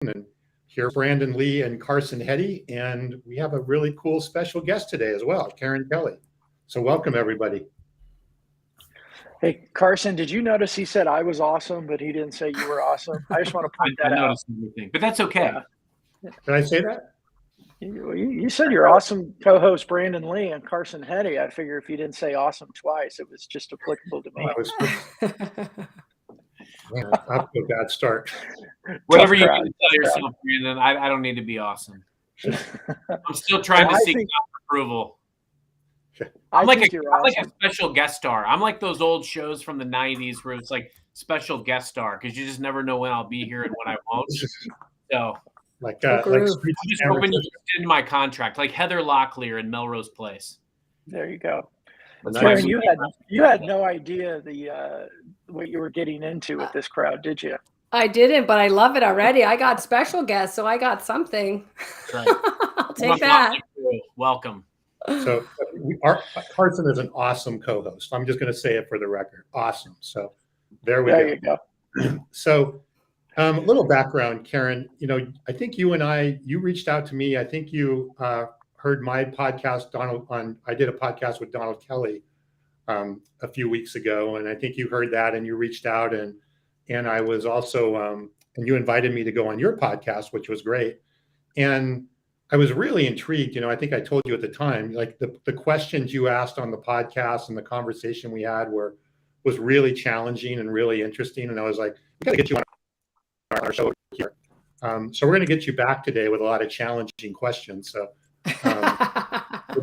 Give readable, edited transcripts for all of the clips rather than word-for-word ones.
and hear Brandon Lee and Carson Hetty. And we have a really cool special guest today as well, Karen Kelly. So welcome, everybody. Hey, Carson, did you notice he said I was awesome, but he didn't say you were awesome? I just want to point that out. I noticed everything, but that's okay. Yeah. Did I say that? You said your awesome co-host Brandon Lee and Carson Hetty. I figure if you didn't say awesome twice, it was just applicable to me. Man, off to a bad start. Whatever you can tell yourself, Brandon, I don't need to be awesome. I'm still trying to seek approval. I'm like a special guest star. I'm like those old shows from the 90s where it's like special guest star because you just never know when I'll be here and when I won't. So I'm just hoping you extend my contract, like Heather Locklear in Melrose Place. There you go. Karen, you had no idea what you were getting into with this crowd, did you? I didn't, but I love it already. I got special guests, so I got something. Right. I'll take that. Welcome. So Carson is an awesome co-host. I'm just going to say it for the record. Awesome. So there we go. You go. So a little background, Karen. I think you reached out to me. I think you heard my podcast, I did a podcast with Donald Kelly a few weeks ago, and I think you heard that and you reached out and I was also and you invited me to go on your podcast, which was great. And I was really intrigued. I think I told you at the time, like the questions you asked on the podcast and the conversation we had was really challenging and really interesting. And I was like, we got to get you on our show here. So we're going to get you back today with a lot of challenging questions. So if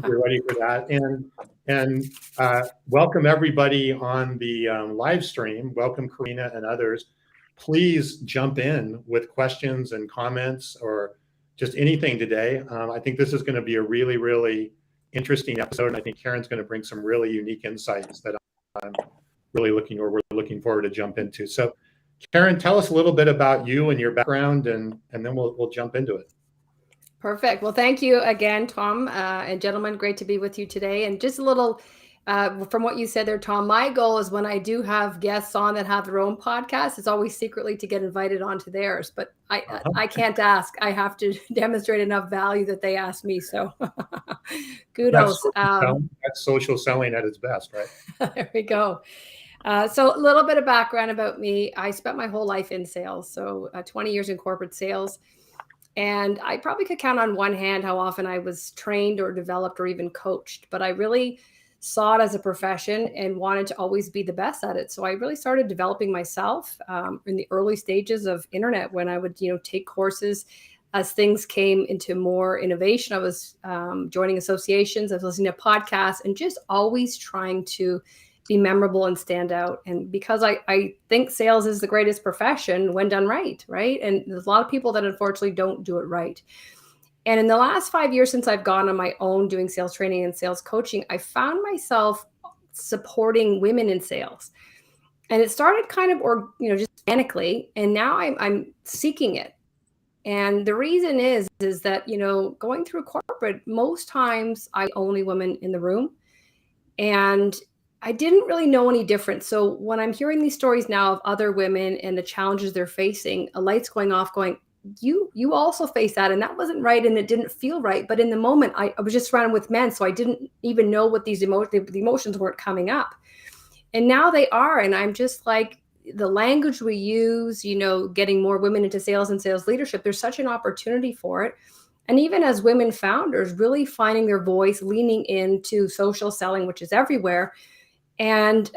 you're ready for that. And welcome everybody on the live stream. Welcome Karina and others. Please jump in with questions and comments or just anything today. I think this is going to be a really, really interesting episode. And I think Karen's going to bring some really unique insights that we're looking forward to jump into. So Karen, tell us a little bit about you and your background and then we'll jump into it. Perfect. Well, thank you again, Tom and gentlemen. Great to be with you today. And just a little from what you said there, Tom, my goal is when I do have guests on that have their own podcast, it's always secretly to get invited onto theirs. But I can't ask. I have to demonstrate enough value that they ask me. So kudos. That's social selling at its best, right? There we go. So a little bit of background about me. I spent my whole life in sales. So 20 years in corporate sales. And I probably could count on one hand how often I was trained or developed or even coached, but I really saw it as a profession and wanted to always be the best at it. So I really started developing myself in the early stages of internet when I would, take courses as things came into more innovation. I was joining associations, I was listening to podcasts and just always trying to be memorable and stand out. And because I think sales is the greatest profession when done right? And there's a lot of people that unfortunately don't do it right. And in the last 5 years since I've gone on my own doing sales training and sales coaching, I found myself supporting women in sales. And it started kind of, just organically. And now I'm seeking it. And the reason is that, going through corporate, most times I only women in the room. And I didn't really know any different. So when I'm hearing these stories now of other women and the challenges they're facing, a light's going off going, you also face that. And that wasn't right. And it didn't feel right. But in the moment, I was just surrounded with men. So I didn't even know what the emotions weren't coming up. And now they are. And I'm just like, the language we use, getting more women into sales and sales leadership, there's such an opportunity for it. And even as women founders, really finding their voice, leaning into social selling, which is everywhere. And,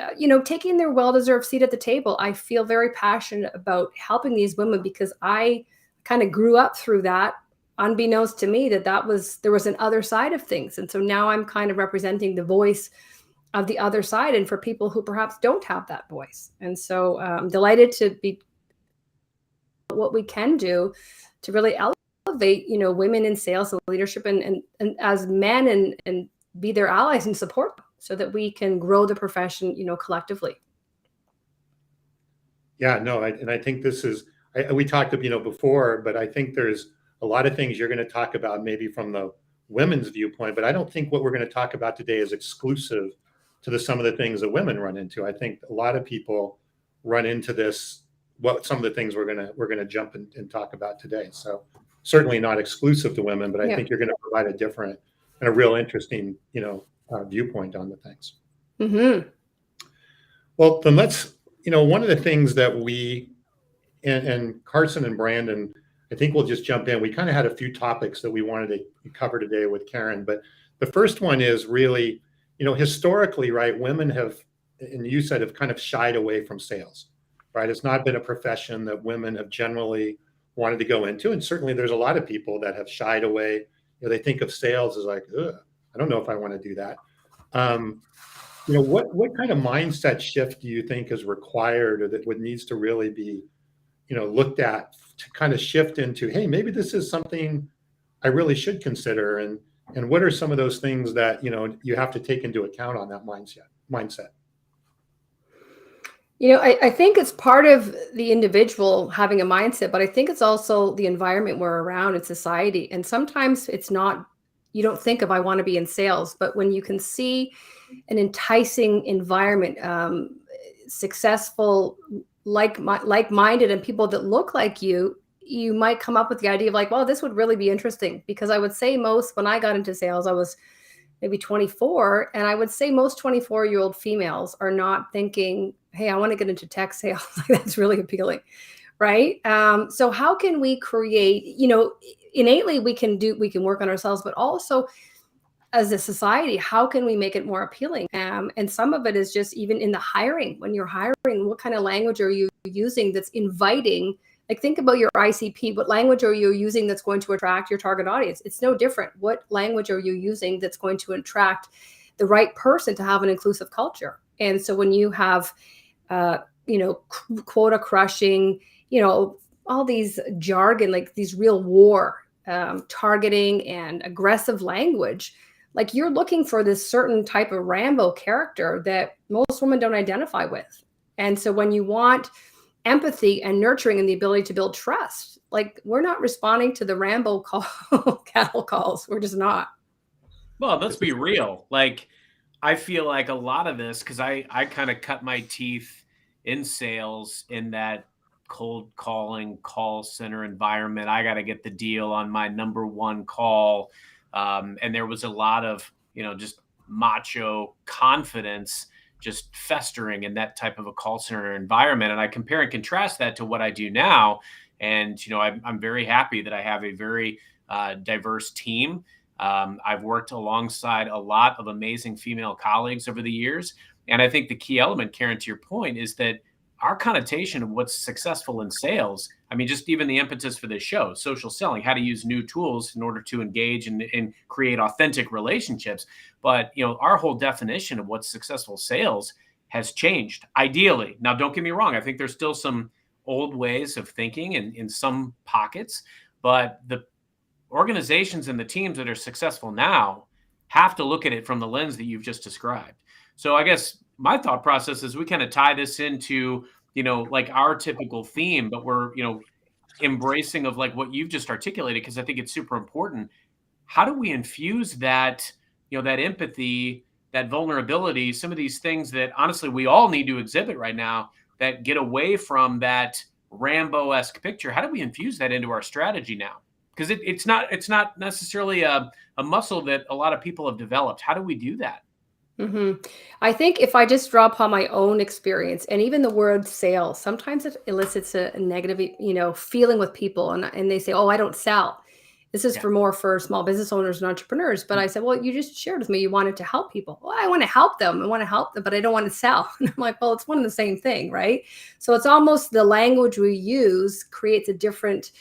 taking their well-deserved seat at the table. I feel very passionate about helping these women because I kind of grew up through that, unbeknownst to me that there was an other side of things. And so now I'm kind of representing the voice of the other side and for people who perhaps don't have that voice. And so I'm delighted to be what we can do to really elevate, women in sales and leadership and as men and be their allies and support them, so that we can grow the profession, collectively. Yeah, no, I think this is, we talked, before, but I think there's a lot of things you're going to talk about maybe from the women's viewpoint, but I don't think what we're going to talk about today is exclusive to some of the things that women run into. I think a lot of people run into this what some of the things we're gonna jump and talk about today. So certainly not exclusive to women, but I think you're going to provide a different and a real interesting, viewpoint on the things. Mm-hmm. Well, then let's, one of the things that we and Carson and Brandon, I think we'll just jump in. We kind of had a few topics that we wanted to cover today with Karen, but the first one is really, historically, right, women have, and you said, have kind of shied away from sales, right? It's not been a profession that women have generally wanted to go into. And certainly there's a lot of people that have shied away. They think of sales as like, ugh, I don't know if I want to do that. What kind of mindset shift do you think is required, or that what needs to really be, looked at to kind of shift into, hey, maybe this is something I really should consider? And what are some of those things that, you have to take into account on that mindset? I think it's part of the individual having a mindset, but I think it's also the environment we're around in society. And sometimes it's not, you don't think of, I want to be in sales, but when you can see an enticing environment, successful, like-minded, and people that look like you might come up with the idea of like, well, this would really be interesting. Because I would say when I got into sales, I was maybe 24. And I would say most 24-year-old females are not thinking, hey, I want to get into tech sales. That's really appealing, right? So how can we create, innately we can work on ourselves, but also as a society, how can we make it more appealing? And some of it is just even in the hiring. When you're hiring, what kind of language are you using that's inviting? Like, think about your ICP. What language are you using that's going to attract your target audience? It's no different. What language are you using that's going to attract the right person to have an inclusive culture? And so when you have, quota crushing, all these jargon, like these real war targeting and aggressive language, like you're looking for this certain type of Rambo character that most women don't identify with. And so when you want empathy and nurturing and the ability to build trust, like we're not responding to the Rambo cattle calls. We're just not. Well, let's be real. Like, I feel like a lot of this, because I kind of cut my teeth in sales in that cold calling call center environment. I got to get the deal on my number one call. And there was a lot of, just macho confidence just festering in that type of a call center environment. And I compare and contrast that to what I do now. And, I'm very happy that I have a very diverse team. I've worked alongside a lot of amazing female colleagues over the years. And I think the key element, Karen, to your point, is that our connotation of what's successful in sales, I mean, just even the impetus for this show, social selling, how to use new tools in order to engage and create authentic relationships. But, our whole definition of what's successful sales has changed, ideally. Now, don't get me wrong. I think there's still some old ways of thinking in some pockets, but the organizations and the teams that are successful now have to look at it from the lens that you've just described. So I guess my thought process is we kind of tie this into, like our typical theme, but we're, embracing of like what you've just articulated, because I think it's super important. How do we infuse that, that empathy, that vulnerability, some of these things that honestly we all need to exhibit right now that get away from that Rambo-esque picture? How do we infuse that into our strategy now? Because it's not necessarily a muscle that a lot of people have developed. How do we do that? Mm-hmm. I think if I just draw upon my own experience, and even the word sales, sometimes it elicits a negative, feeling with people, and they say, "Oh, I don't sell." This is for small business owners and entrepreneurs. But I said, "Well, you just shared with me you wanted to help people." Well, I want to help them. I want to help them, but I don't want to sell. And I'm like, well, it's one and the same thing, right? So it's almost the language we use creates a different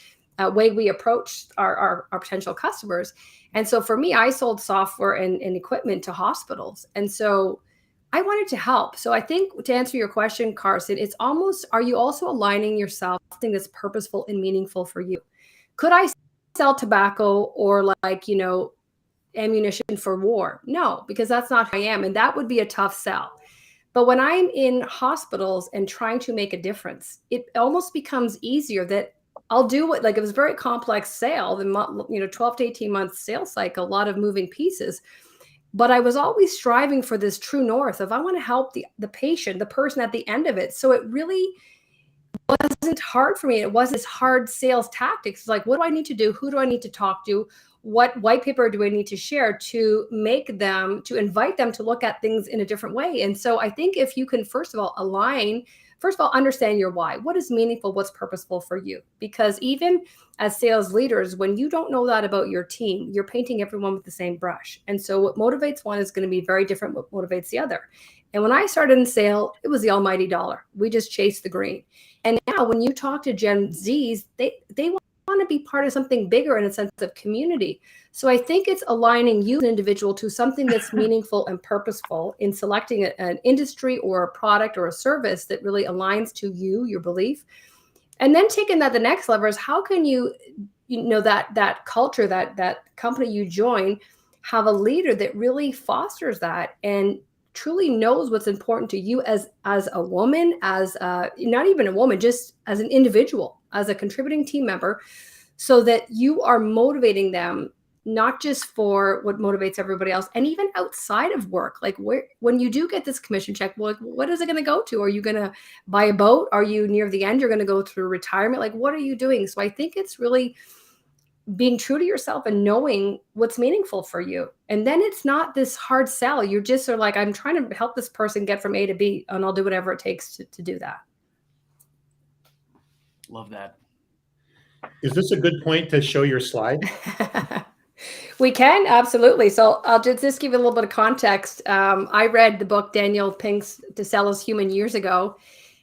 way we approach our potential customers. And so for me, I sold software and equipment to hospitals. And so I wanted to help. So I think to answer your question, Carson, it's almost, are you also aligning yourself with something that's purposeful and meaningful for you? Could I sell tobacco or ammunition for war? No, because that's not who I am. And that would be a tough sell. But when I'm in hospitals and trying to make a difference, it almost becomes easier that I'll do it. Like, it was a very complex sale, the 12 to 18 month sales cycle, a lot of moving pieces. But I was always striving for this true north of, I want to help the patient, the person at the end of it. So it really wasn't hard for me. It wasn't this hard sales tactics. It's like, what do I need to do? Who do I need to talk to? What white paper do I need to share to invite them to look at things in a different way? And so I think if you can, first of all, understand your why. What is meaningful? What's purposeful for you? Because even as sales leaders, when you don't know that about your team, you're painting everyone with the same brush. And so what motivates one is going to be very different what motivates the other. And when I started in sale, it was the almighty dollar. We just chased the green. And now when you talk to Gen Zs, they want to be part of something bigger in a sense of community. So I think it's aligning you as an individual to something that's meaningful and purposeful in selecting an industry or a product or a service that really aligns to you, your belief. And then taking that the next level is how can that culture, that company you join, have a leader that really fosters that and truly knows what's important to you as a woman, not even a woman, just as an individual, as a contributing team member, so that you are motivating them, not just for what motivates everybody else, and even outside of work. Like when you do get this commission check, well, what is it going to go to? Are you going to buy a boat? Are you near the end? You're going to go through retirement? Like, what are you doing? So I think it's really being true to yourself and knowing what's meaningful for you. And then it's not this hard sell. You just are like, I'm trying to help this person get from A to B, and I'll do whatever it takes to do that. Love that. Is this a good point to show your slide? We can, absolutely. So I'll just give you a little bit of context. I read the book Daniel Pink's To Sell Is Human years ago.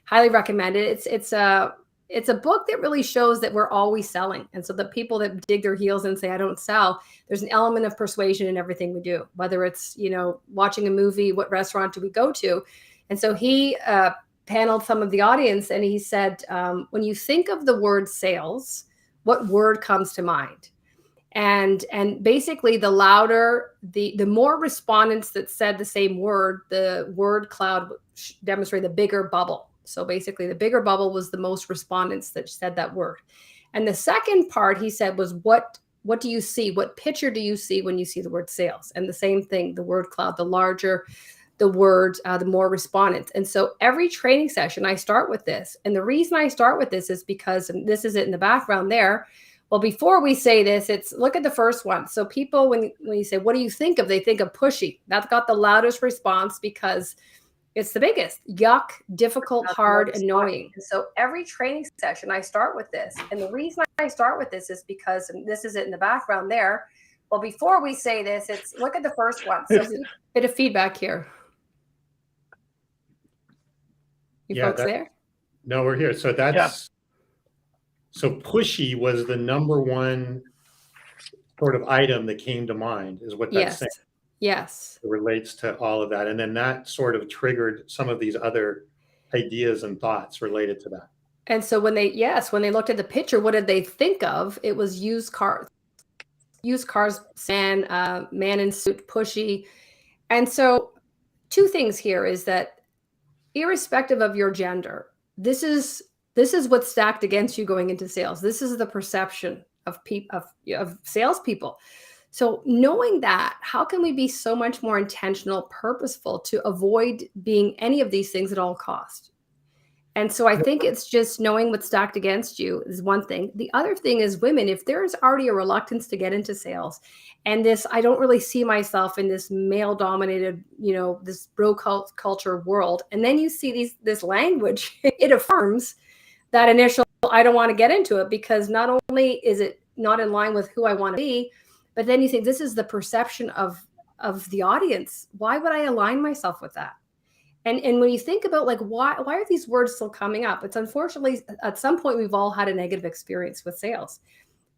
Highly recommend it. It's a book that really shows that we're always selling. And so the people that dig their heels and say, I don't sell, there's an element of persuasion in everything we do, whether it's, watching a movie, what restaurant do we go to? And so he paneled some of the audience and he said, when you think of the word sales, what word comes to mind? And basically the louder, the more respondents that said the same word, the word cloud demonstrated the bigger bubble. So basically the bigger bubble was the most respondents that said that word. And the second part he said was, what do you see? What picture do you see when you see the word sales? And the same thing, the word cloud, the larger the word, the more respondents. And so every training session, I start with this. And the reason I start with this is because, and this is it in the background there. Well, before we say this, it's look at the first one. So people, when you say, what do you think of? They think of pushy. That's got the loudest response because it's the biggest. Yuck, difficult, hard, annoying. And so every training session, I start with this. And the reason I start with this is because, and this is it in the background there. Well, before we say this, it's look at the first one. So a bit of feedback here. You folks there? No, we're here. So so pushy was the number one sort of item that came to mind, is what that's saying. Yes. It relates to all of that. And then that sort of triggered some of these other ideas and thoughts related to that. And so when they looked at the picture, what did they think of? It was used cars, man in suit, pushy. And so two things here is that irrespective of your gender, this is what's stacked against you going into sales. This is the perception of salespeople. So knowing that, how can we be so much more intentional, purposeful to avoid being any of these things at all costs? And so I think it's just knowing what's stacked against you is one thing. The other thing is women, if there's already a reluctance to get into sales and this, I don't really see myself in this male dominated, this bro culture world. And then you see this language, it affirms that initial, I don't want to get into it because not only is it not in line with who I want to be, but then you think this is the perception of the audience. Why would I align myself with that? And when you think about like, why are these words still coming up? It's unfortunately, at some point, we've all had a negative experience with sales,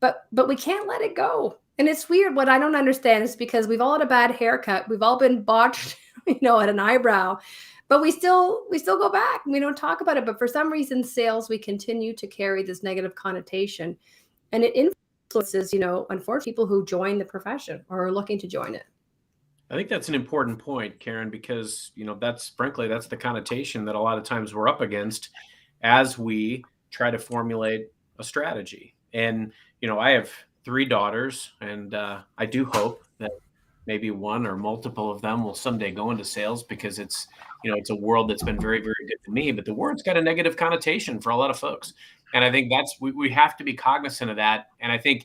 but we can't let it go. And it's weird. What I don't understand is because we've all had a bad haircut. We've all been botched, at an eyebrow, but we still go back and we don't talk about it. But for some reason, sales, we continue to carry this negative connotation, and it influences, unfortunately, people who join the profession or are looking to join it. I think that's an important point, Karen, because, that's the connotation that a lot of times we're up against as we try to formulate a strategy. And, I have 3 daughters, and I do hope that maybe one or multiple of them will someday go into sales because it's a world that's been very, very good to me, but the word's got a negative connotation for a lot of folks. And I think we have to be cognizant of that. And I think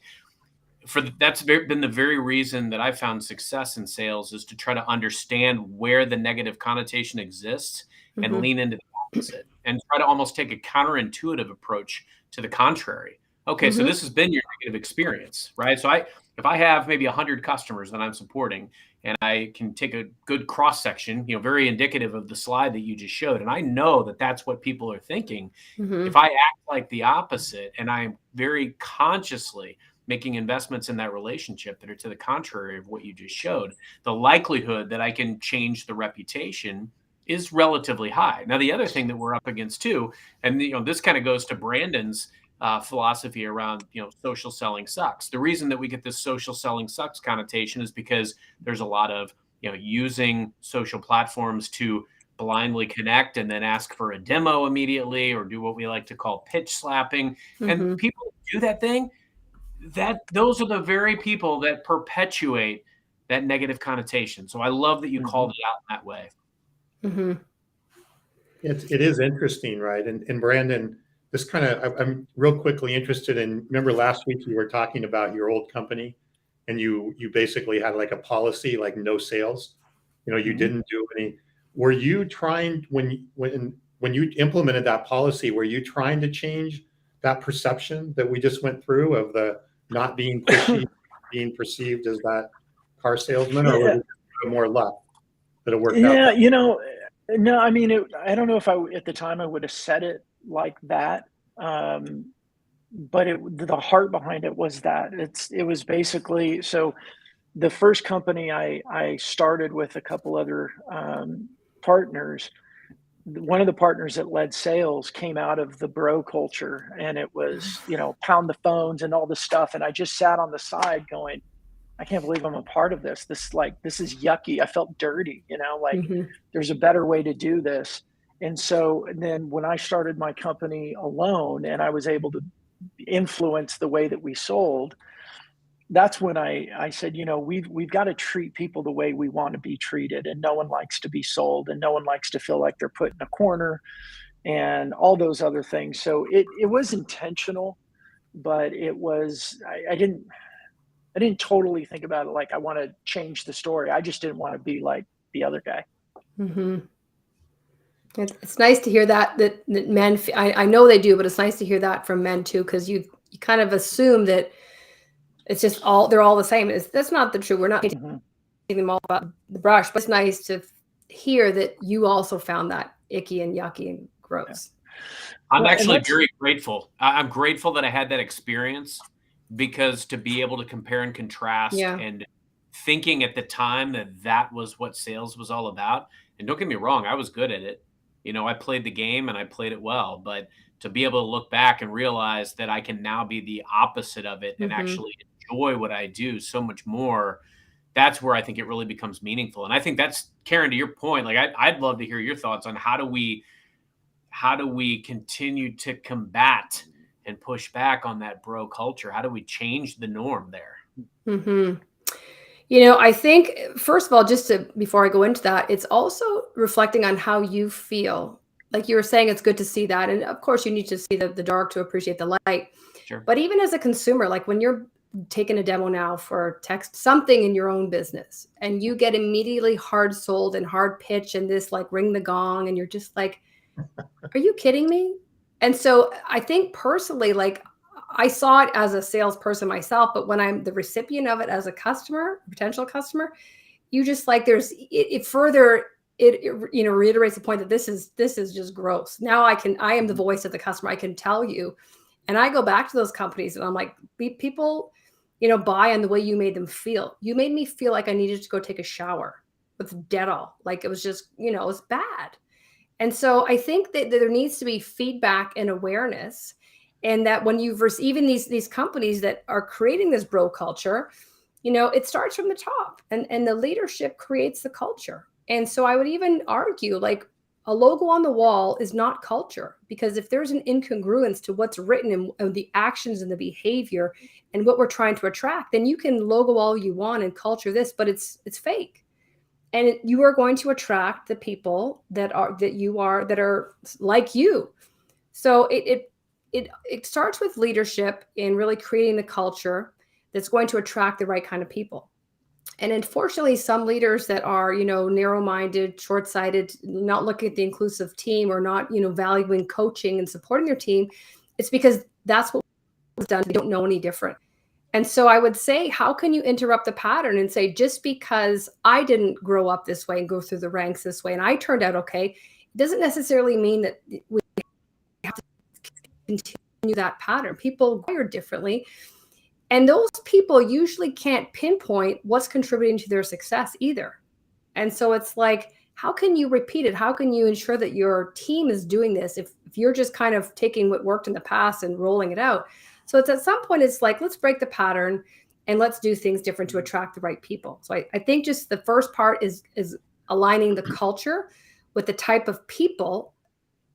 that's been the very reason that I found success in sales, is to try to understand where the negative connotation exists and lean into the opposite and try to almost take a counterintuitive approach to the contrary. Okay, so this has been your negative experience, right? So if I have maybe 100 customers that I'm supporting, and I can take a good cross section, very indicative of the slide that you just showed, and I know that that's what people are thinking. If I act like the opposite, and I am very consciously making investments in that relationship that are to the contrary of what you just showed, the likelihood that I can change the reputation is relatively high. Now, the other thing that we're up against too, and this kind of goes to Brandon's philosophy around, social selling sucks. The reason that we get this social selling sucks connotation is because there's a lot of, using social platforms to blindly connect and then ask for a demo immediately, or do what we like to call pitch slapping. And people do that thing. Those are the very people that perpetuate that negative connotation. So I love that you called it out in that way. It is interesting, right? And Brandon, this I'm real quickly interested in, remember last week you were talking about your old company, and you basically had like a policy, like no sales, you didn't do any. Were you trying, when you implemented that policy, were you trying to change that perception that we just went through of the not being pushy, being perceived as that car salesman, or was it more luck that it worked out? No, I mean, I don't know if at the time I would have said it like that. But the heart behind it was that it was basically, so the first company I started with a couple other partners, one of the partners that led sales came out of the bro culture, and it was, pound the phones and all this stuff. And I just sat on the side going, I can't believe I'm a part of this. This is yucky. I felt dirty, there's a better way to do this. And then when I started my company alone and I was able to influence the way that we sold, that's when I said, we've got to treat people the way we want to be treated. And no one likes to be sold, and no one likes to feel like they're put in a corner and all those other things. So it was intentional, but it was, I didn't totally think about it like I want to change the story. I just didn't want to be like the other guy. It's nice to hear that men, I know they do, but it's nice to hear that from men too, because you kind of assume that it's just they're all the same. That's not the truth. We're not taking them all about the brush, but it's nice to hear that you also found that icky and yucky and gross. I'm actually very grateful. I'm grateful that I had that experience, because to be able to compare and contrast, and thinking at the time that was what sales was all about. And don't get me wrong, I was good at it. I played the game and I played it well, but to be able to look back and realize that I can now be the opposite of it and actually enjoy what I do so much more, that's where I think it really becomes meaningful. And I think that's, Karen, to your point, like I'd love to hear your thoughts on how do we continue to combat and push back on that bro culture? How do we change the norm there? I think, first of all, before I go into that, it's also reflecting on how you feel. Like you were saying, it's good to see that. And of course, you need to see the dark to appreciate the light. Sure. But even as a consumer, like when you're taking a demo now for text something in your own business, and you get immediately hard sold and hard pitch and this like ring the gong, and you're just like, are you kidding me? And so I think personally, like I saw it as a salesperson myself, but when I'm the recipient of it as a customer, potential customer, you just like it reiterates the point that this is just gross. Now I am the voice of the customer. I can tell you, and I go back to those companies and I'm like, people, buy on the way you made them feel. You made me feel like I needed to go take a shower with Dettol. Like it was just, it was bad. And so I think that there needs to be feedback and awareness, and that when you even these companies that are creating this bro culture, it starts from the top, and the leadership creates the culture. And so I would even argue, like, a logo on the wall is not culture, because if there's an incongruence to what's written and the actions and the behavior and what we're trying to attract, then you can logo all you want and culture this, but it's fake. And you are going to attract the people that are like you. So it starts with leadership in really creating the culture that's going to attract the right kind of people. And unfortunately, some leaders that are, narrow-minded, short-sighted, not looking at the inclusive team, or not, valuing coaching and supporting their team, it's because that's what was done. They don't know any different. And so I would say, how can you interrupt the pattern and say, just because I didn't grow up this way and go through the ranks this way and I turned out okay, it doesn't necessarily mean that we have to continue that pattern. People wire differently. And those people usually can't pinpoint what's contributing to their success either. And so it's like, how can you repeat it? How can you ensure that your team is doing this if you're just kind of taking what worked in the past and rolling it out? So it's at some point, it's like, let's break the pattern and let's do things different to attract the right people. So I think just the first part is aligning the culture with the type of people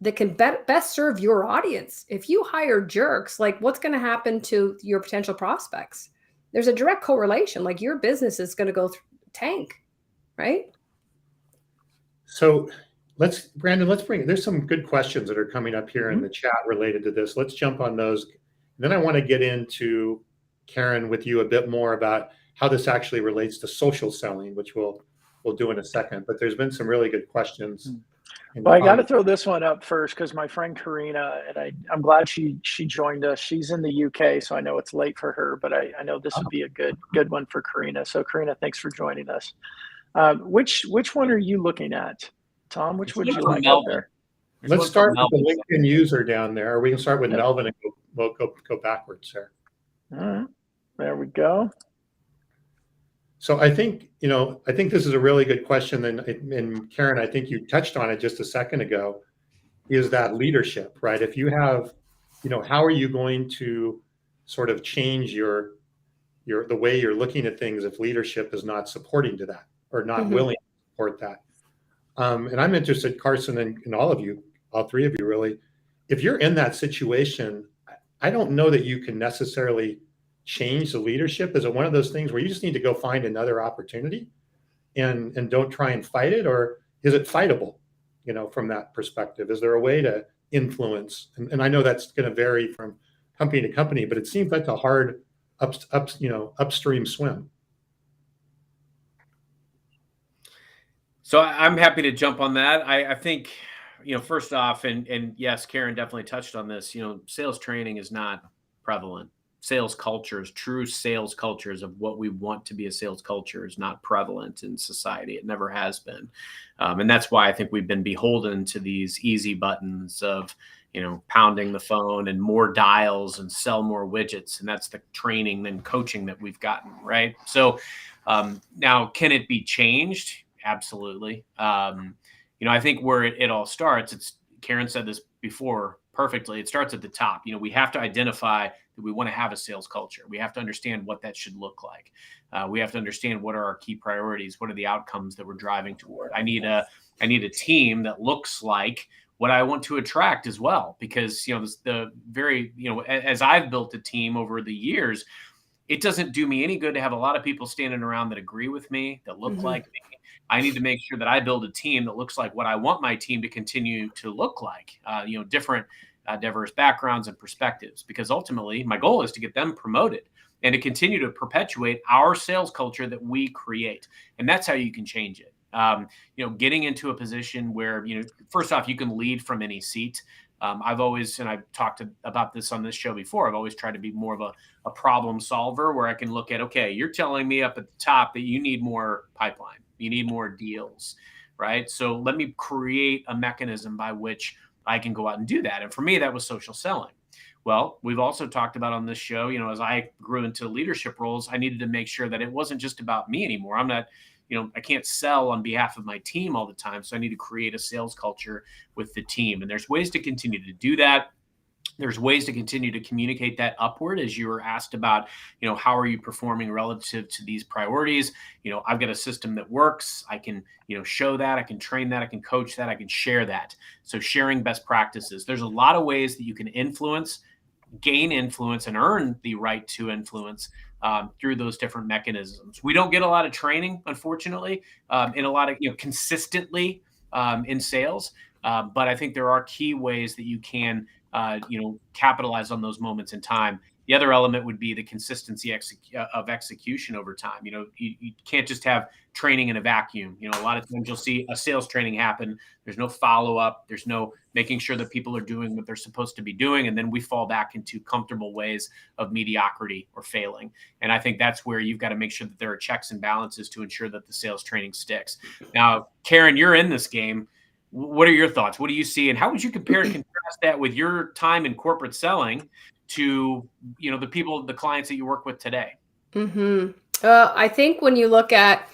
that can best serve your audience. If you hire jerks, like, what's going to happen to your potential prospects? There's a direct correlation. Like, your business is going to go tank, right? So Brandon, there's some good questions that are coming up here in the chat related to this. Let's jump on those. And then I want to get into, Karen, with you a bit more about how this actually relates to social selling, which we'll do in a second. But there's been some really good questions. Well, I got to throw this one up first because my friend Karina, and I'm glad she joined us. She's in the UK, so I know it's late for her, but I know this would be a good one for Karina. So Karina, thanks for joining us. Which one are you looking at, Tom? Which would you like out there? Let's start with the LinkedIn user down there, or we can start with Melvin and we'll go backwards there. All right, there we go. So I think this is a really good question. And Karen, I think you touched on it just a second ago, is that leadership, right? If you have, how are you going to sort of change the way you're looking at things if leadership is not supporting to that or not willing to support that? And I'm interested, Carson, and all of you, all three of you really, if you're in that situation, I don't know that you can necessarily change the leadership. Is it one of those things where you just need to go find another opportunity and don't try and fight it? Or is it fightable, from that perspective? Is there a way to influence? And I know that's going to vary from company to company, but it seems like a hard upstream swim. So I'm happy to jump on that. I think, first off, and yes, Karen definitely touched on this, sales training is not prevalent. Sales cultures, true sales cultures of what we want to be a sales culture, is not prevalent in society. It never has been. And that's why I think we've been beholden to these easy buttons of, pounding the phone and more dials and sell more widgets. And that's the training and coaching that we've gotten, right? So now, can it be changed? Absolutely. I think where it all starts, Karen said this before perfectly. It starts at the top. We have to identify that we want to have a sales culture. We have to understand what that should look like. We have to understand what are our key priorities. What are the outcomes that we're driving toward? I need a team that looks like what I want to attract as well, because, as I've built a team over the years, it doesn't do me any good to have a lot of people standing around that agree with me, that look like me. I need to make sure that I build a team that looks like what I want my team to continue to look like, different diverse backgrounds and perspectives, because ultimately my goal is to get them promoted and to continue to perpetuate our sales culture that we create. And that's how you can change it. Getting into a position where, first off, you can lead from any seat. I've always, and I've talked about this on this show before, I've always tried to be more of a problem solver, where I can look at, okay, you're telling me up at the top that you need more pipeline, you need more deals, right? So let me create a mechanism by which I can go out and do that. And for me, that was social selling. Well, we've also talked about on this show, as I grew into leadership roles, I needed to make sure that it wasn't just about me anymore. I'm not, I can't sell on behalf of my team all the time. So I need to create a sales culture with the team. And there's ways to continue to do that. There's ways to continue to communicate that upward, as you were asked about, how are you performing relative to these priorities? I've got a system that works. I can, show that, I can train that, I can coach that, I can share that. So sharing best practices. There's a lot of ways that you can influence, gain influence, and earn the right to influence through those different mechanisms. We don't get a lot of training, unfortunately, in a lot of, consistently in sales. But I think there are key ways that you can, capitalize on those moments in time. The other element would be the consistency of execution over time. You can't just have training in a vacuum. A lot of times you'll see a sales training happen. There's no follow-up. There's no making sure that people are doing what they're supposed to be doing. And then we fall back into comfortable ways of mediocrity or failing. And I think that's where you've got to make sure that there are checks and balances to ensure that the sales training sticks. Now, Karen, you're in this game. What are your thoughts? What do you see? And how would you compare and contrast that with your time in corporate selling to, the clients that you work with today? I think when you look at,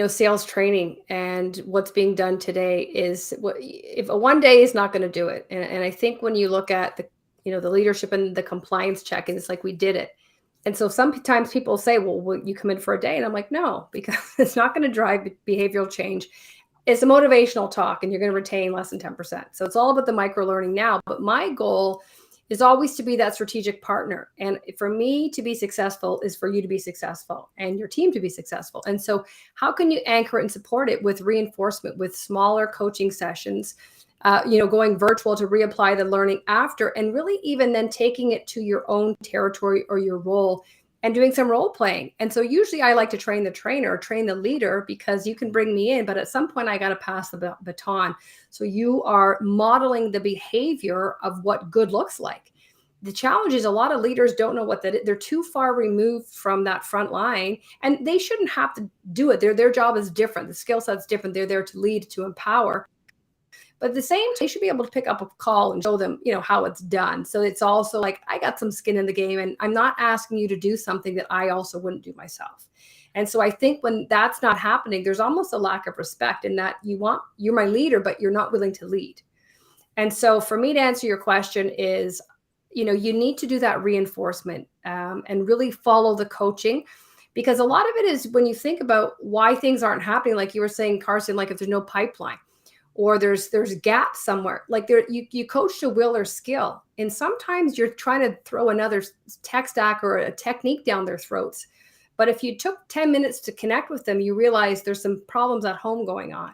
sales training and what's being done today is if a one day is not going to do it. And I think when you look at the leadership and the compliance check, and it's like, we did it. And so sometimes people say, well, will you come in for a day? And I'm like, no, because it's not going to drive behavioral change. It's a motivational talk and you're going to retain less than 10%. So it's all about the micro learning now. But my goal is always to be that strategic partner. And for me to be successful is for you to be successful and your team to be successful. And so how can you anchor it and support it with reinforcement, with smaller coaching sessions, going virtual to reapply the learning after, and really even then taking it to your own territory or your role and doing some role playing. And so usually I like to train the trainer, train the leader, because you can bring me in, but at some point I got to pass the baton. So you are modeling the behavior of what good looks like. The challenge is a lot of leaders don't know what that is. They're too far removed from that front line, and they shouldn't have to do it. Their job is different. The skill set's different. They're there to lead, to empower. But at the same time, they should be able to pick up a call and show them, how it's done. So it's also like, I got some skin in the game and I'm not asking you to do something that I also wouldn't do myself. And so I think when that's not happening, there's almost a lack of respect in that you're my leader, but you're not willing to lead. And so for me to answer your question is, you need to do that reinforcement and really follow the coaching. Because a lot of it is when you think about why things aren't happening, like you were saying, Carson, like if there's no pipeline, or there's gaps somewhere, like you coach to will or skill. And sometimes you're trying to throw another tech stack or a technique down their throats. But if you took 10 minutes to connect with them, you realize there's some problems at home going on.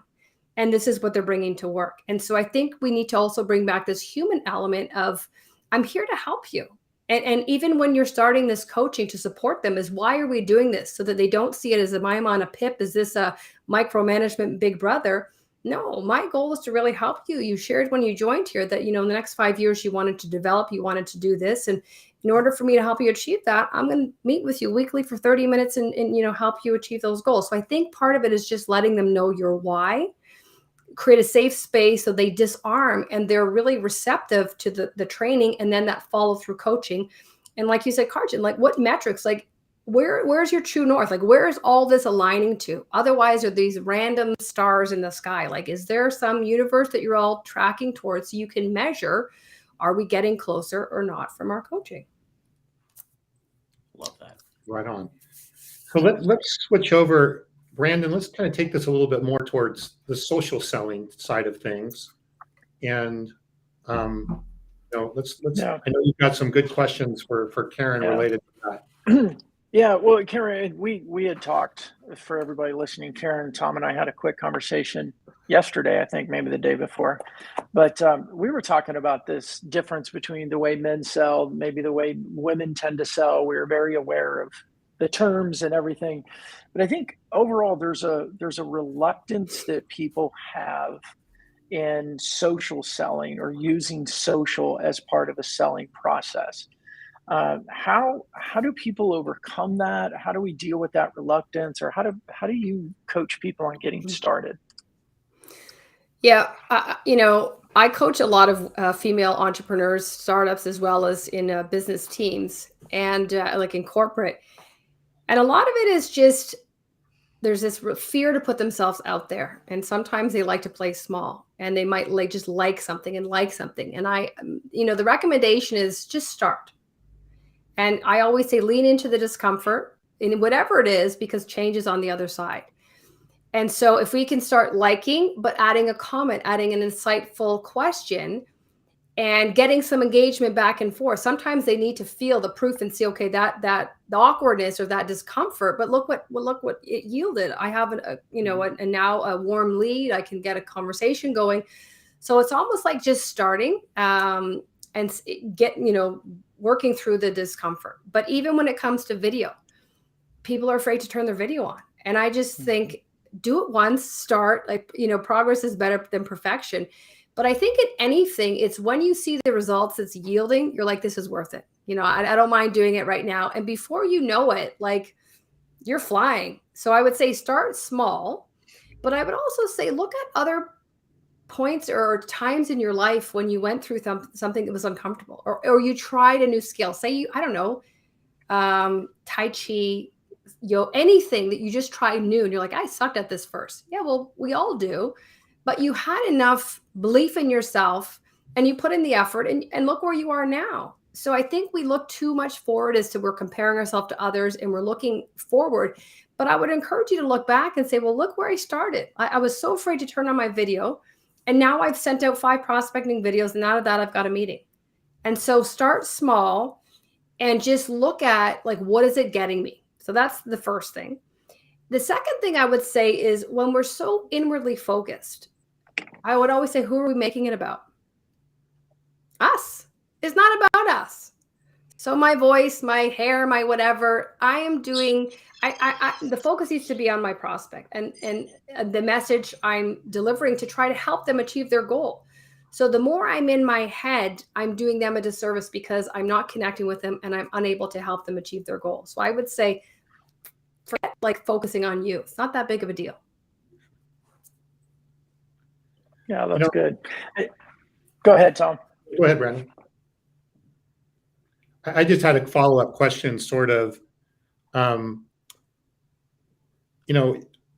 And this is what they're bringing to work. And so I think we need to also bring back this human element of, I'm here to help you. And even when you're starting this coaching to support them, is why are we doing this? So that they don't see it as, am I on a PIP? Is this a micromanagement big brother? No, my goal is to really help you. You shared when you joined here that, in the next 5 years, you wanted to develop, you wanted to do this. And in order for me to help you achieve that, I'm going to meet with you weekly for 30 minutes and help you achieve those goals. So I think part of it is just letting them know your why, create a safe space so they disarm and they're really receptive to the training and then that follow through coaching. And like you said, Carson, like what metrics, like where's your true north? Like, where is all this aligning to? Otherwise, are these random stars in the sky? Like, is there some universe that you're all tracking towards so you can measure, are we getting closer or not from our coaching? Love that. Right on. So let's switch over. Brandon, let's kind of take this a little bit more towards the social selling side of things. And, let's. Yeah. I know you've got some good questions for Karen related to that. Yeah, well, Karen, we had talked, for everybody listening, Karen, Tom, and I had a quick conversation yesterday, I think maybe the day before, but we were talking about this difference between the way men sell, maybe the way women tend to sell. We were very aware of the terms and everything, but I think overall there's a reluctance that people have in social selling or using social as part of a selling process. How do people overcome that? How do we deal with that reluctance, or how do you coach people on getting started? Yeah, I coach a lot of female entrepreneurs, startups, as well as in business teams and like in corporate. And a lot of it is just there's this fear to put themselves out there, and sometimes they like to play small. and they might just like something. And I, the recommendation is just start. And I always say, lean into the discomfort in whatever it is, because change is on the other side. And so if we can start liking, but adding a comment, adding an insightful question, and getting some engagement back and forth. Sometimes they need to feel the proof and see, okay, that the awkwardness or that discomfort, but look what it yielded. I have now a warm lead. I can get a conversation going. So it's almost like just starting and get, working through the discomfort. But even when it comes to video, people are afraid to turn their video on. And I just think, do it once, start, progress is better than perfection. But I think in anything, it's when you see the results it's yielding, you're like, this is worth it. I don't mind doing it right now. And before you know it, like, you're flying. So I would say start small, but I would also say, look at other points or times in your life when you went through something that was uncomfortable, or you tried a new skill. Say Tai Chi, anything that you just tried new and you're like, I sucked at this first. Yeah, well, we all do. But you had enough belief in yourself and you put in the effort, and look where you are now. So I think we look too much forward as to we're comparing ourselves to others and we're looking forward. But I would encourage you to look back and say, well, look where I started. I was so afraid to turn on my video. And now I've sent out 5 prospecting videos. And out of that, I've got a meeting. And so start small and just look at, like, what is it getting me? So that's the first thing. The second thing I would say is, when we're so inwardly focused, I would always say, who are we making it about? Us. It's not about us. So my voice, my hair, my whatever, I am doing, the focus needs to be on my prospect and the message I'm delivering to try to help them achieve their goal. So the more I'm in my head, I'm doing them a disservice because I'm not connecting with them and I'm unable to help them achieve their goal. So I would say, forget like focusing on you. It's not that big of a deal. Yeah, that's good. Go ahead, Tom. Go ahead, Brandon. I just had a follow-up question, sort of,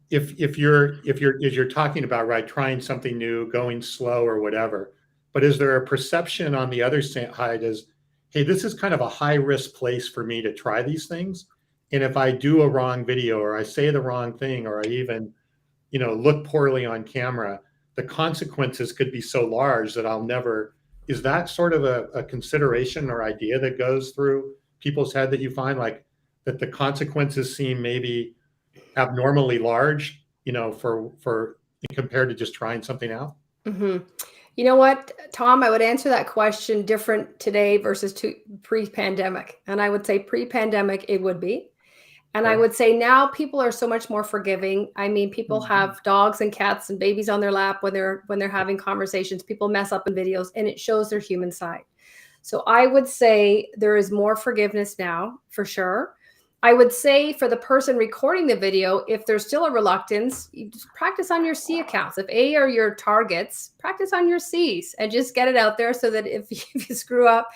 if you're talking about, right, trying something new, going slow or whatever, but is there a perception on the other side as, hey, this is kind of a high-risk place for me to try these things, and if I do a wrong video or I say the wrong thing or I even, look poorly on camera, the consequences could be so large that I'll never. Is that sort of a consideration or idea that goes through people's head, that you find, like, that the consequences seem maybe abnormally large, for compared to just trying something out? Mm-hmm. You know what, Tom, I would answer that question different today versus pre-pandemic. And I would say pre-pandemic, it would be. And I would say now people are so much more forgiving. I mean, people have dogs and cats and babies on their lap when they're having conversations. People mess up in videos, and it shows their human side. So I would say there is more forgiveness now, for sure. I would say for the person recording the video, if there's still a reluctance, you just practice on your C accounts. If A are your targets, practice on your Cs and just get it out there so that if you screw up,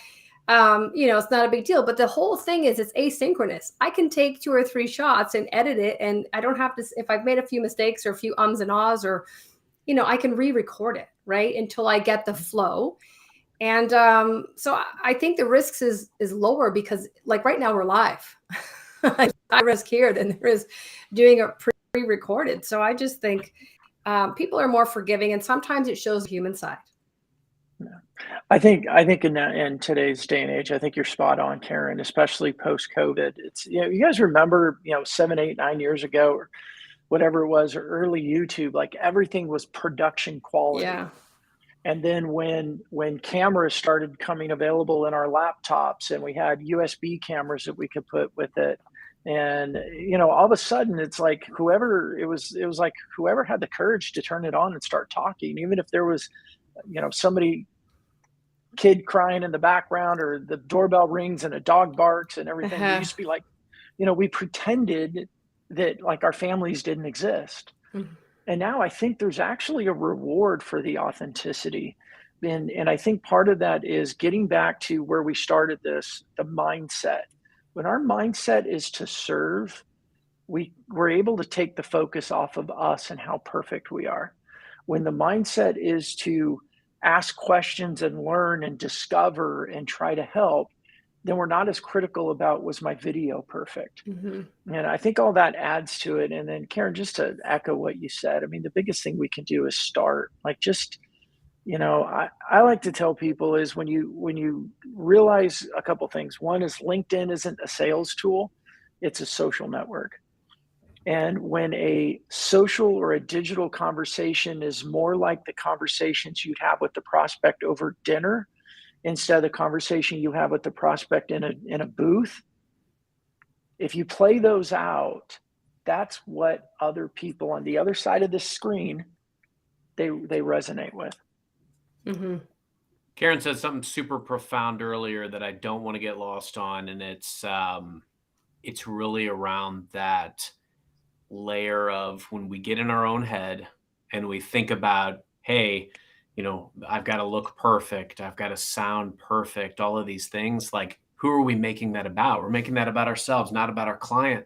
it's not a big deal. But the whole thing is, it's asynchronous. I can take 2 or 3 shots and edit it, and I don't have to, if I've made a few mistakes or a few ums and ahs, or, I can re-record it, right, until I get the flow. And so I think the risks is lower because, like, right now we're live. I risk here than there is doing a pre-recorded. So I just think people are more forgiving, and sometimes it shows the human side. Yeah. I think in today's day and age, I think you're spot on, Karen, especially post-COVID. It's, you guys remember, 7, 8, 9 years ago, or whatever it was, or early YouTube, like, everything was production quality. Yeah. And then when cameras started coming available in our laptops, and we had USB cameras that we could put with it, and all of a sudden it's like whoever had the courage to turn it on and start talking, even if there was somebody, kid crying in the background, or the doorbell rings and a dog barks and everything. We used to be like, we pretended that, like, our families didn't exist. Mm-hmm. And now I think there's actually a reward for the authenticity. And I think part of that is getting back to where we started this, the mindset. When our mindset is to serve, we're able to take the focus off of us and how perfect we are. When the mindset is to ask questions and learn and discover and try to help, then we're not as critical about, was my video perfect? And I think all that adds to it. And then Karen, just to echo what you said, I mean, the biggest thing we can do is start. Like, just, I like to tell people is when you realize a couple things. One is LinkedIn isn't a sales tool, it's a social network. And when a social or a digital conversation is more like the conversations you'd have with the prospect over dinner instead of the conversation you have with the prospect in a booth, if you play those out, that's what other people on the other side of the screen, they resonate with. Karen said something super profound earlier that I don't want to get lost on, and it's really around that layer of when we get in our own head and we think about, hey, I've got to look perfect, I've got to sound perfect, all of these things. Like, who are we making that about? We're making that about ourselves, not about our client.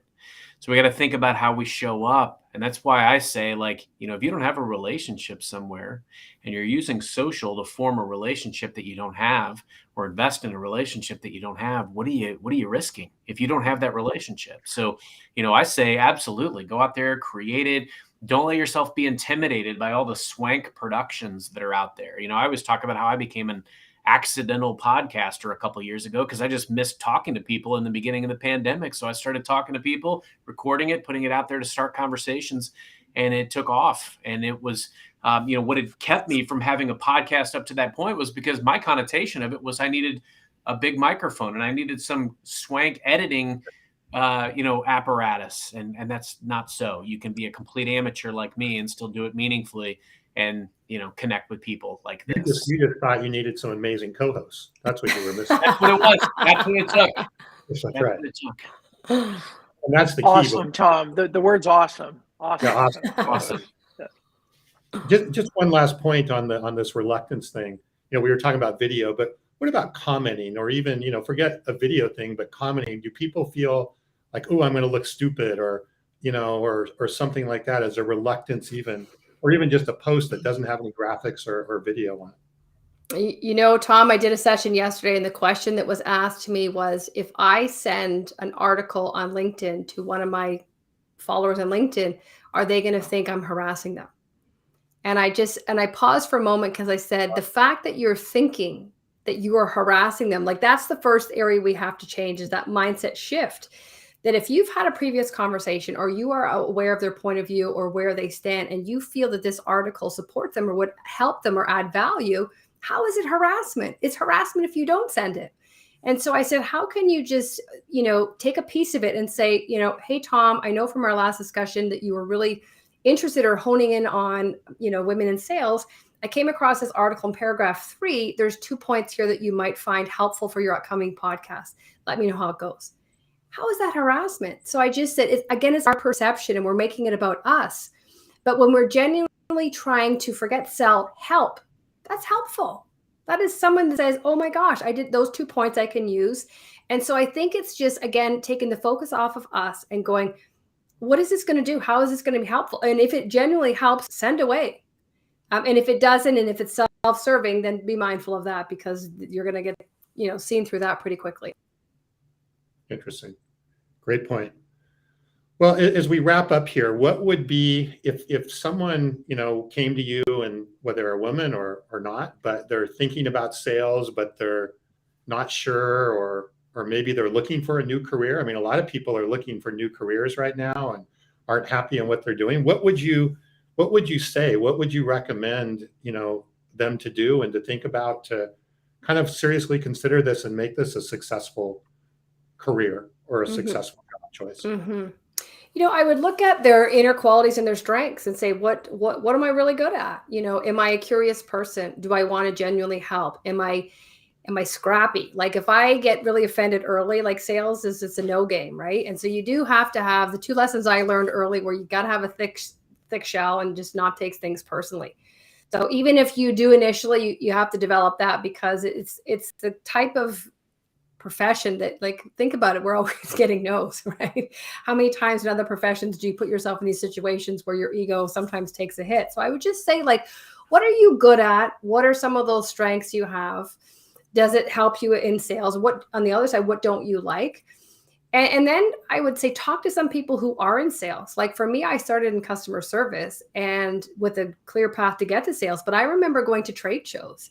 So we got to think about how we show up. And that's why I say, like, if you don't have a relationship somewhere and you're using social to form a relationship that you don't have, or invest in a relationship that you don't have, what are you risking if you don't have that relationship? So, I say absolutely go out there, create it. Don't let yourself be intimidated by all the swank productions that are out there. I always talk about how I became an accidental podcaster a couple of years ago because I just missed talking to people in the beginning of the pandemic. So I started talking to people, recording it, putting it out there to start conversations, and it took off. And it was, what had kept me from having a podcast up to that point was because my connotation of it was I needed a big microphone and I needed some swank editing apparatus. And that's not so. You can be a complete amateur like me and still do it meaningfully and, connect with people like this. You just thought you needed some amazing co-hosts. That's what you were missing. That's what it was. That's what it took. That's right. And that's the key. Awesome, Tom. The word's awesome. Awesome. Yeah, awesome. Just one last point on this reluctance thing. We were talking about video, but what about commenting, or even, forget a video thing, but commenting? Do people feel like, oh, I'm going to look stupid, or something like that, as a reluctance even, or even just a post that doesn't have any graphics or video on it? Tom, I did a session yesterday, and the question that was asked to me was, if I send an article on LinkedIn to one of my followers on LinkedIn, are they going to think I'm harassing them? And I paused for a moment because I said, the fact that you're thinking that you are harassing them, like, that's the first area we have to change, is that mindset shift. That if you've had a previous conversation, or you are aware of their point of view or where they stand, and you feel that this article supports them or would help them or add value, how is it harassment? It's harassment if you don't send it. And so I said, how can you just, take a piece of it and say, hey, Tom, I know from our last discussion that you were really interested or honing in on, women in sales. I came across this article in paragraph 3. There's 2 points here that you might find helpful for your upcoming podcast. Let me know how it goes. How is that harassment? So I just said, it's our perception, and we're making it about us. But when we're genuinely trying to help, that's helpful. That is someone that says, oh my gosh, I did those 2 points I can use. And so I think it's just, again, taking the focus off of us and going, what is this going to do? How is this going to be helpful? And if it genuinely helps, send away. And if it doesn't, and if it's self-serving, then be mindful of that, because you're going to get, seen through that pretty quickly. Interesting. Great point. Well, as we wrap up here, what would be, if someone, came to you, and whether they're a woman or not, but they're thinking about sales, but they're not sure, or maybe they're looking for a new career. I mean, a lot of people are looking for new careers right now and aren't happy in what they're doing. What would you say? What would you recommend, them to do and to think about, to kind of seriously consider this and make this a successful career or a successful job choice? I would look at their inner qualities and their strengths and say, what am I really good at? Am I a curious person? Do I want to genuinely help? Am I scrappy? Like, if I get really offended early, like, sales it's a no game, right? And so you do have to have the 2 lessons I learned early, where you got to have a thick shell and just not take things personally. So even if you do initially, you have to develop that, because it's the type of profession that, like, think about it, we're always getting no's, right? How many times in other professions do you put yourself in these situations where your ego sometimes takes a hit? So I would just say, like, what are you good at? What are some of those strengths you have? Does it help you in sales? What, on the other side, what don't you like? And then I would say, talk to some people who are in sales. Like for me, I started in customer service and with a clear path to get to sales. But I remember going to trade shows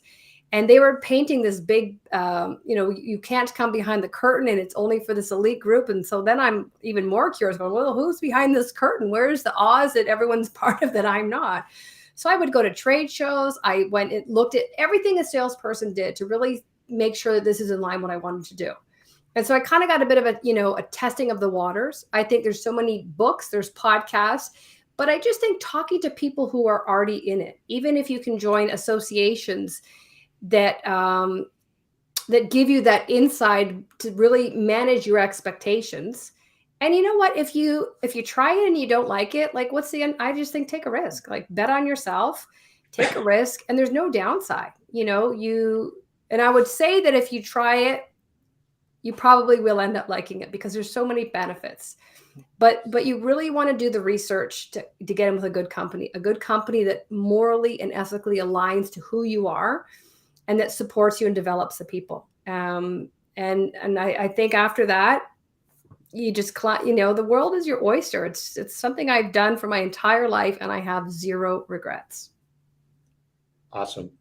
and they were painting this big, you can't come behind the curtain and it's only for this elite group. And so then I'm even more curious, going, well, who's behind this curtain? Where's the Oz that everyone's part of that I'm not? So I would go to trade shows. I went and looked at everything a salesperson did to really make sure that this is in line with what I wanted to do. And so I kind of got a bit of a testing of the waters. I think there's so many books, there's podcasts, but I just think talking to people who are already in it, even if you can join associations that that give you that insight to really manage your expectations. And you know what, if you try it and you don't like it, like what's the end? I just think take a risk, like bet on yourself, take a risk, and there's no downside. And I would say that if you try it, you probably will end up liking it because there's so many benefits. But you really want to do the research to get in with a good company that morally and ethically aligns to who you are and that supports you and develops the people. And I think after that, you just, the world is your oyster. It's something I've done for my entire life and I have zero regrets. Awesome.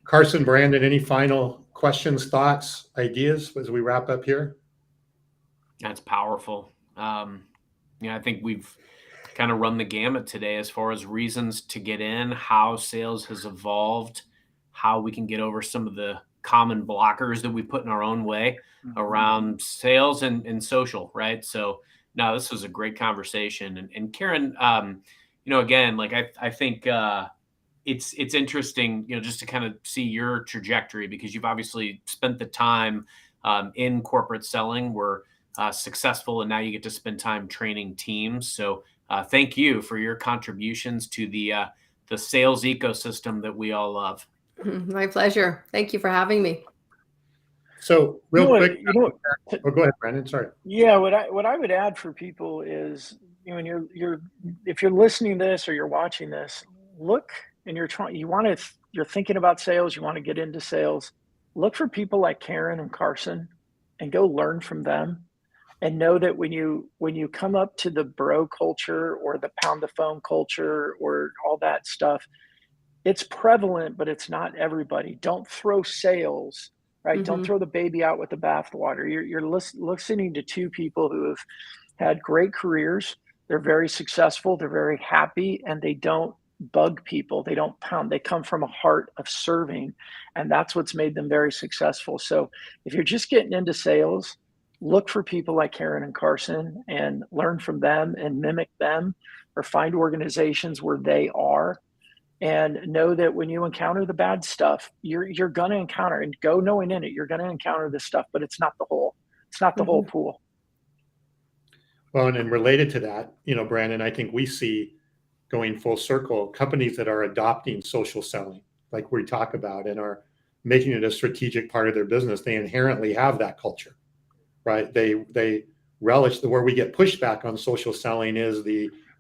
Carson, Brandon, any final questions, thoughts, ideas as we wrap up here? That's powerful. I think we've kind of run the gamut today as far as reasons to get in, how sales has evolved, how we can get over some of the common blockers that we put in our own way around sales and social, right? So no, this was a great conversation. And Karen, again, like I think it's interesting, just to kind of see your trajectory because you've obviously spent the time in corporate selling. We're successful, and now you get to spend time training teams. So thank you for your contributions to the sales ecosystem that we all love. My pleasure. Thank you for having me. So real quick, go ahead, Brandon. Sorry. Yeah, what I would add for people is, when if you're listening to this or you're watching this, look, and you're thinking about sales, you want to get into sales, look for people like Karen and Carson and go learn from them. And know that when you come up to the bro culture or the pound the phone culture or all that stuff, it's prevalent, but it's not everybody. Don't throw sales, right? Mm-hmm. Don't throw the baby out with the bathwater. You're listening to two people who have had great careers. They're very successful. They're very happy, and they don't bug people. They don't pound. They come from a heart of serving, and that's what's made them very successful. So if you're just getting into sales, look for people like Karen and Carson and learn from them and mimic them, or find organizations where they are, and know that when you encounter the bad stuff, you're going to encounter, and go knowing in it, you're going to encounter this stuff, but it's not the whole whole pool. Well, and then related to that, Brandon, I think we see going full circle companies that are adopting social selling, like we talk about, and are making it a strategic part of their business. They inherently have that culture. Right. They relish where we get pushback on social selling is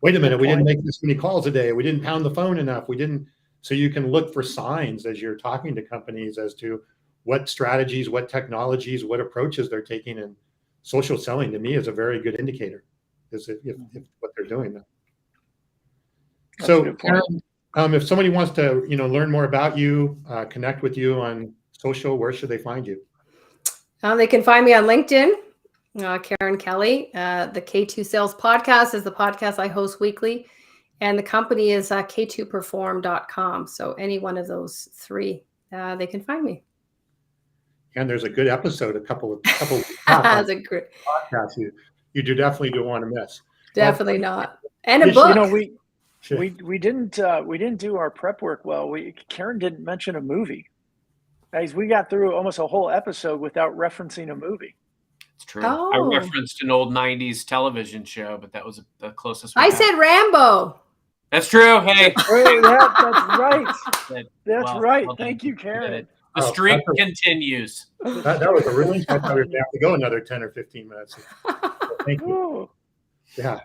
wait a minute, we didn't make this many calls a day. We didn't pound the phone enough. We didn't. So you can look for signs as you're talking to companies as to what strategies, what technologies, what approaches they're taking. And social selling to me is a very good indicator if what they're doing. So Karen, if somebody wants to, learn more about you, connect with you on social, where should they find you? They can find me on LinkedIn, Karen Kelly. The K2 Sales Podcast is the podcast I host weekly. And the company is k2perform.com. So any one of those three, they can find me. And there's a good episode, a couple That's a great podcast you definitely don't want to miss. Definitely not. And a book. We didn't do our prep work well. Karen didn't mention a movie. Guys, we got through almost a whole episode without referencing a movie. It's true. Oh. I referenced an old 90s television show, but that was the closest. I said Rambo. That's true. Hey. That's right. That's right. Thank you, Karen. The streak continues. That was a relief. I thought we were going to have to go another 10 or 15 minutes. Thank you. Yeah.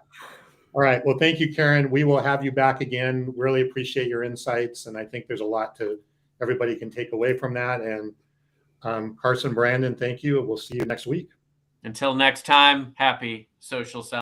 All right. Well, thank you, Karen. We will have you back again. Really appreciate your insights. And I think there's a lot to everybody can take away from that. And Carson, Brandon, thank you. We'll see you next week. Until next time, happy social selling.